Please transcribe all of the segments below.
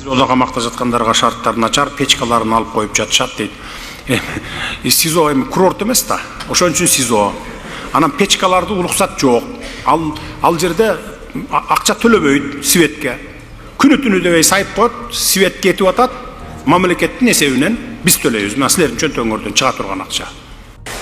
СИЗОда камакта жаткандарга шарттар начар, печкаларын алып коюп жатышат дейт. СИЗО эми курорт эмес да. Ошон үчүн СИЗО. Анан печкаларды уруксат жок. Ал жерде акча төлөбөйт светке. Күнү түнү дебей сайып коет, свет кетип атат. Мамлекеттин эсебинен биз төлөйбүз. Мына силердин чөнтөңөрдөн чыга турган акча.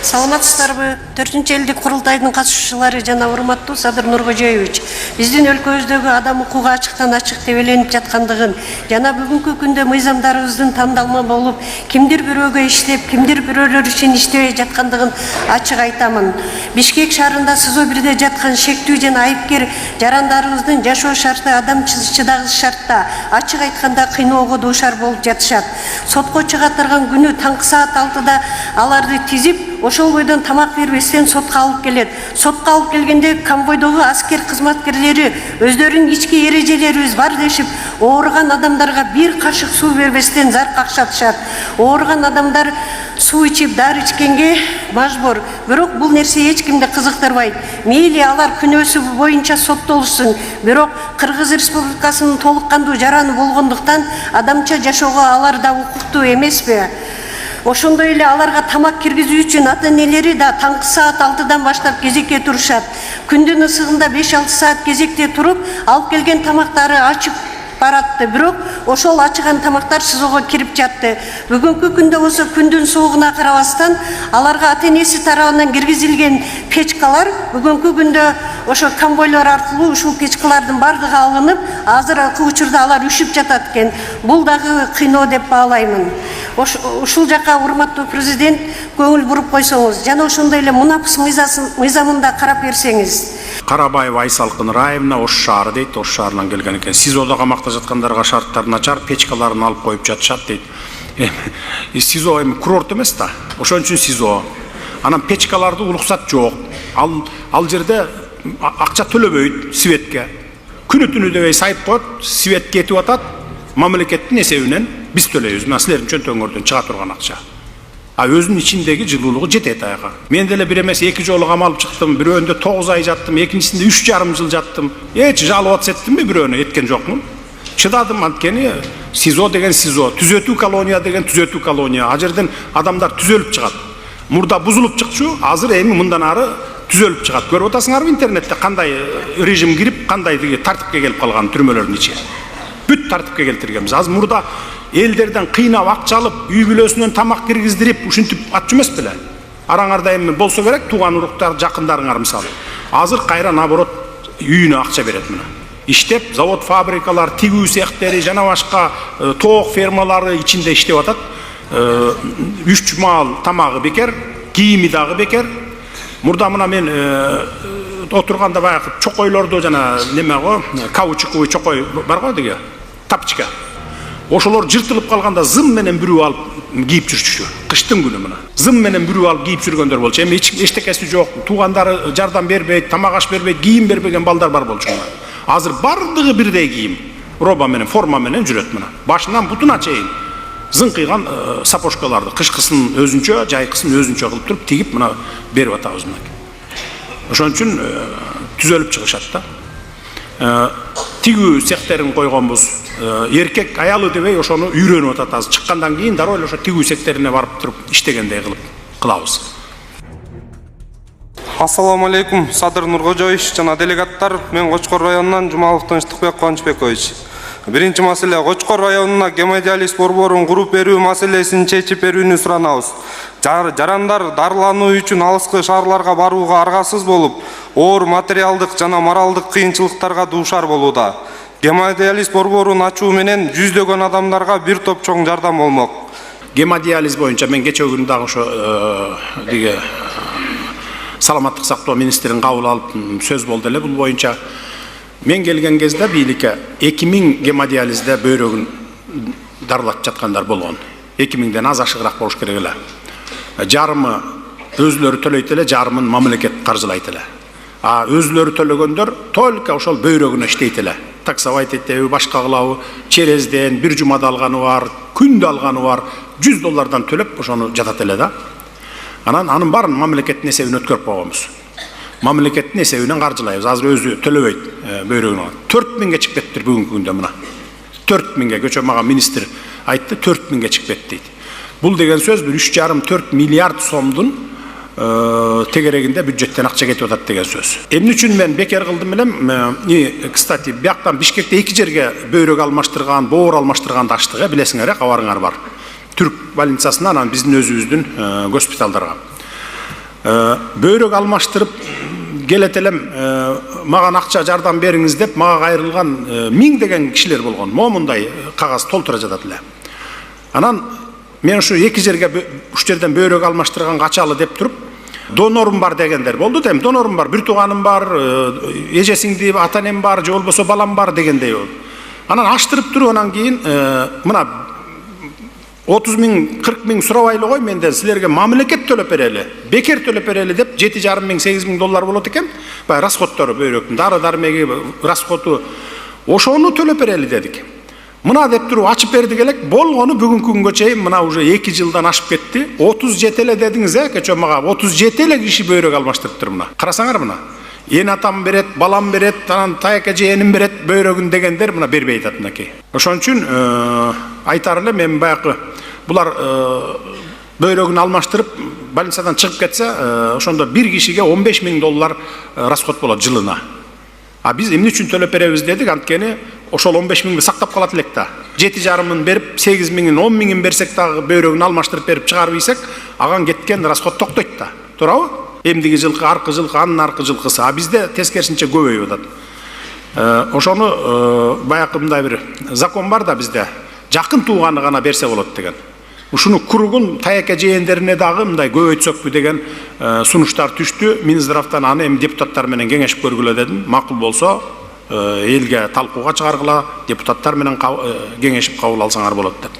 Саламатсыздарбы? 4-элдик курултайдын катышуучулары жана урматтуу Садыр Нуркожоевич, биздин өлкөбүздөгү адам укугу ачыктан ачык тебеленип жаткандыгын жана бүгүнкү күндө мыйзамдарыбыздын тандалма болуп, кимдир бирөөгө иштеп, кимдир бирөөлөр үчүн иштебей жаткандыгын ачык айтамын. Бишкек шаарында СИЗО 1де жаткан шектүү жана айыпкер жарандарыбыздын жашоо шарты адам чыдагыс шартта, ачык айтканда кыйноого дуушар болуп жатышат. Сотко чыга турган күнү таңкы саат 6да аларды тизип, ошол бойдон тамак бербестен сотко алып келет. Сотко алып келгенде конвойдогу аскер кызматкерлери өздөрүнүн ички эрежелерибиз бар дешип, ооруган адамдарга бир кашык суу бербестен зар какшатышат. Ооруган адамдар суу ичип, дары ичкенге мажбур. Бирок бул нерсе эч кимди кызыктырбайт. Мейли алар күнөөсү боюнча соттолушсун. Бирок Кыргыз Республикасынын толук кандуу жараны болгондуктан адамча жашоого алар да укуктуу эмеспи? Ошондой эле аларга тамак киргизүү үчүн ата-энелери да таңкы саат 6дан баштап кезекке турушат. Күндүн ысыгында 5-6 саат кезекте туруп, алып келген тамактары ачып баратты. Бирок ошол ачыган тамактар СИЗОго кирип жатты. Бүгүнкү күндө болсо күндүн суугуна карабастан аларга ата-энеси тарабынан киргизилген печкалар бүгүнкү күндө ошо конвойлор аркылуу ушул печкалардын бардыгы алынып, азыркы учурда алар үшүп жатат экен. Бул дагы кыйноо деп баалаймын. Ушул жака урматтуу президент көңүл буруп койсоңуз жана ошондой эле мунапс мыйзамында карап берсеңиз. Карабаева Айсалкын райымына Ош шаары дейт, Ош шаарынан келген экен. СИЗОда камакта жаткандарга шарттар начар, печкаларын алып коюп жатышат дейт. СИЗО эми курорт эмес да. Ошон үчүн СИЗО. Анан печкаларды уруксат жок. Ал жерде акча төлөбөйт светке. Күнү түнү дебей сайып коет, свет кетип атат. Мамлекеттин эсебинен биз төлөйбүз. Мына силердин чөнтөңөрдөн чыга турган акча. Өзүнүн ичиндеги жылуулугу жетет аяга. Мен деле бир эмес 2 жолу камалып чыктым, бирөөндө 9 ай жаттым, экинчисинде 3,5 жыл жаттым. Эч жалоба эттимби бирөөнө? Эткен жокмун. Чыдадым, анткени СИЗО деген СИЗО, түзөтүү колония деген түзөтүү колония. А жерден адамдар түзөлүп чыгат. Мурда бузулуп чыкчу, азыр эми мындан ары түзөлүп чыгат. Көрүп атасыңарбы интернетте кандай режим кирип, кандай тартипке келип калган түрмөлөрдүн ичи. Бүт тартипке келтиргенбиз. Азыр мурда элдерден кыйнап акча алып, үй бүлөсүнөн тамак киргиздирип, ушинтип атчу эмес беле? Араңарда эми болсо керек, тууган уруктар, жакындарыңар мисалы. Азыр кайра наоборот үйүнө акча берет мына. Иштеп, завод, фабрикалар, тигүү цехтери, жана башка тоок фермалары ичинде иштеп атат. 3 маал тамагы бекер, кийими дагы бекер. Мурда мына мен отурганда баягы чокойлордо жана неме го, каучуковый чокой бар го деге, тапчка. Ошолор жыртылып калганда зым менен бирөө алып кийип жүрчү. Кыштын күнү мына. Зым менен бирөө алып кийип жүргөндөр болчу. Эми эчтекеси жок. Туугандары жардам бербейт, тамак аш бербейт, кийим бербеген балдар бар болчу. Азыр бардыгы бирдей кийим, роба менен, форма менен жүрөт мына. Башынан бутуна чейин зыңкыйган сапожкаларды кышкысын өзүнчө, жайкысын өзүнчө кылып туруп тигип мына берип атабыз мына. Ошон үчүн түзөлүп чыгышат да. Тигүү цехтерин койгонбуз. Эркек аялы дебей ошону үйрөнүп атат. Азыр чыккандан кийин дароо эле ошо тигүү цехтерине барып туруп иштегендей кылабыз. Ассаламу алейкум, Садыр Нуркожоевич жана делегаттар. Мен Кочкор районунан Жумалов Тынчтыкбек Кубанычбекович. Биринчи маселе, Кочкор районуна гемодиализ борборун куруп берүү маселесин чечип берүүнү суранабыз. Жарандар дарылануу үчүн алыскы шаарларга барууга аргасыз болуп, оор материалдык жана моралдык кыйынчылыктарга дуушар болууда. Гемодиализ борборун ачуу менен жүздөгөн адамдарга бир топ чоң жардам болмок. Гемодиализ боюнча мен кече күнү дагы ошо деге саламаттык сактоо министрин кабыл алып сөз болду эле бул боюнча. Мен келген кезде бийликке 2000 гемодиализде бөйрөгүн дарылатып жаткандар болгон. 2000ден аз ашыгыраак болуш керек эле. Жарымы өзүлөрү төлөйт эле, жарымын мамлекет каржылайт эле. А өзүлөрү төлөгөндөр только ошол бөйрөгүнө иштейт эле. Таксовать этеби, башка кылабы, черезден бир жумада алганы бар, күндө алганы бар, $100 төлөп ошону жатат эле да. Анын барын мамлекеттин эсебине өткөрүп койгонбуз. Мамлекеттин эсебинен каржылайбыз. Азыр өзү төлөбөйт бөйрөгүн. 4000ге чыгып кетиптир бүгүнкү күндө мына. 4000'e, göçө мага министр айтты, 4000'e чыгып кетти дейт. Бул деген сөз 3,5-4 миллиард сомдун тегерегинде бюджеттен акча кетип атат деген сөз. Эмне үчүн мен бекер кылдым элем? Кстати, бияктан Бишкекте 2 жерге бөйрөк алмаштырган, боор алмаштырганды ачтык, билесиңер, кабарыңар бар. Түрк больницасынан, анан биздин өзүбүздүн госпиталдарга. Бөйрөк алмаштырып келет элем, мага акча жардам бериңиз деп, мага кайрылган 1000 деген кишилер болгон. Момундай кагаз толтура жатат эле. Анан мен ушу 2 жерге 3 жерден бөйрөк алмаштырганга ачалы деп туруп, донорум бар дегендер болду дейм. Донорум бар, бир тууганым бар, эжесиңди ата энем бар, же болбосо балам бар дегендей болду. Анан аштырып туруп, анан кийин мына 30.000, 40.000 сурабайлы ғой, менден силерге мамлекет төлөп берели, бекер төлөп берели деп 7,5 миң, 8 миң доллар болот экен. Бай расходтору, бөйрөктүн дары-дармеги расходу, ошону төлөп берели дедик. Мына деп туруп ачып бердик элек, болгону бүгүнкү күнгө чейин мына уже 2 жылдан ашып кетти. 37 эле дедиңиз, кечө мага 37 эле киши бөйрөк алмаштырыптыр мына. Карасаңар мына. Эн атам берет, балам берет, анан таяка жээним берет бөйрөгүн дегендер мына бербей атат мынакей. Ошон үчүн айтар элем, мен баягы булар бөйрөгүн алмаштырып больницадан чыгып кетсе, ошондо бир кишиге 15 миң доллар расход болот жылына. А биз эмне үчүн төлөп беребиз дедик, анткени ошол 15 миңди сактап калат элек да. 7,5 миң берип, 8 миңин, 10 миңин берсек дагы бөйрөгүн алмаштырып берип чыгарып ийсек, аган кеткен расход токтойт да. Туурабы? Эмдиги жылкы, аркы жылкы, анын аркы жылкысы. А бизде тескерисинче көбөйүп атат. Ошону баягы мындай бир закон бар да бизде. Жакын тууганы гана берсе болот деген. Ушуну куругун таяка жээндерине дагы мындай көбөйтсөкпү деген сунуштар түштү. Минздравтан аны эми депутаттар менен кеңешип көргүлө дедим. Макул болсо элге талкууга чыгаргыла, депутаттар менен кеңешип кабыл алсаңар болот деп.